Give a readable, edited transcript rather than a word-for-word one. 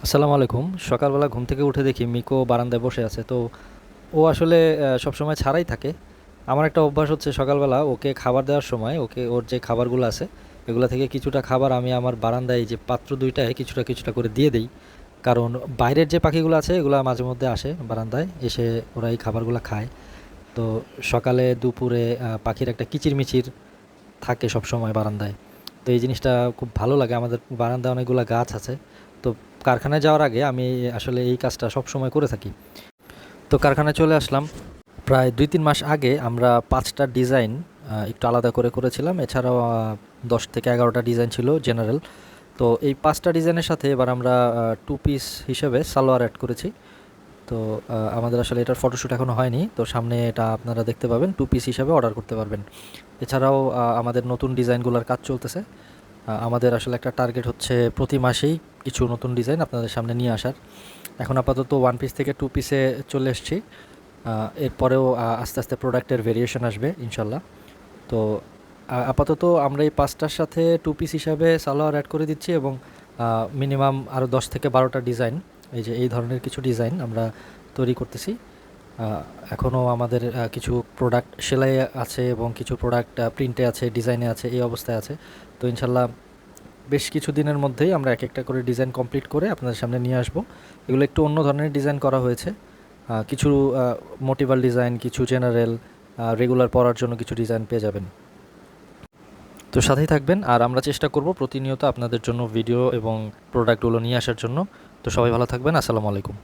আসসালামু আলাইকুম। সকালবেলা ঘুম থেকে উঠে দেখি মিকো বারান্দায় বসে আছে। তো ও আসলে সবসময় ছাড়াই থাকে। আমার একটা অভ্যাস হচ্ছে সকালবেলা ওকে খাবার দেওয়ার সময় ওকে ওর যে খাবারগুলো আছে এগুলো থেকে কিছুটা খাবার আমি আমার বারান্দায় যে পাত্র দুইটায় কিছুটা কিছুটা করে দিয়ে দেই। কারণ বাইরের যে পাখিগুলো আছে এগুলো মাঝে মধ্যে আসে বারান্দায় এসে ওরা এই খাবারগুলো খায়। তো সকালে দুপুরে পাখির একটা কিচিরমিচির থাকে সব সময় বারান্দায়। তো এই জিনিসটা খুব ভালো লাগে। আমাদের বারান্দায় অনেকগুলা গাছ আছে। তো কারখানায় যাওয়ার আগে আমি আসলে এই কাজটা সবসময় করে থাকি। তো কারখানায় চলে আসলাম। প্রায় ২-৩ মাস আগে আমরা ৫টা ডিজাইন একটু আলাদা করে করেছিলাম। এছাড়াও ১০ থেকে ১১টা ডিজাইন ছিল জেনারেল। তো এই ৫টা ডিজাইনের সাথে এবার আমরা 2 পিস হিসেবে সালোয়ার এড করেছি। তো আমাদের আসলে এটার ফটোশ্যুট এখনও হয়নি। তো সামনে এটা আপনারা দেখতে পাবেন। 2 পিস হিসাবে অর্ডার করতে পারবেন। এছাড়াও আমাদের নতুন ডিজাইনগুলোর কাজ চলতেছে। আমাদের আসলে একটা টার্গেট হচ্ছে প্রতি মাসেই কিছু নতুন ডিজাইন আপনাদের সামনে নিয়ে আসার। এখন আপাতত 1 পিস থেকে 2 পিসে চলে এসেছি। এরপরেও আস্তে আস্তে প্রোডাক্টের ভেরিয়েশন আসবে ইনশাল্লাহ। তো আপাতত আমরা এই ৫টার সাথে 2 পিস হিসাবে সালোয়ার অ্যাড করে দিচ্ছি এবং মিনিমাম আরও ১০ থেকে ১২টা ডিজাইন, এই যে এই ধরনের কিছু ডিজাইন আমরা তৈরি করতেছি। এখনও আমাদের কিছু প্রোডাক্ট সেলাইয়ে আছে এবং কিছু প্রোডাক্ট প্রিন্টে আছে, ডিজাইনে আছে, এই অবস্থায় আছে। তো ইনশাল্লাহ বেশ কিছু দিনের মধ্যেই আমরা এক একটা করে ডিজাইন কমপ্লিট করে আপনাদের সামনে নিয়ে আসব। এগুলো একটু অন্য ধরনের ডিজাইন করা হয়েছে। কিছু মোটিভাল ডিজাইন, কিছু জেনারেল, রেগুলার পরার জন্য কিছু ডিজাইন পেয়ে যাবেন। তো সাথেই থাকবেন আর আমরা চেষ্টা করব প্রতিনিয়ত আপনাদের জন্য ভিডিও এবং প্রোডাক্টগুলো নিয়ে আসার জন্য। তো সবাই ভালো থাকবেন। আসসালামু আলাইকুম।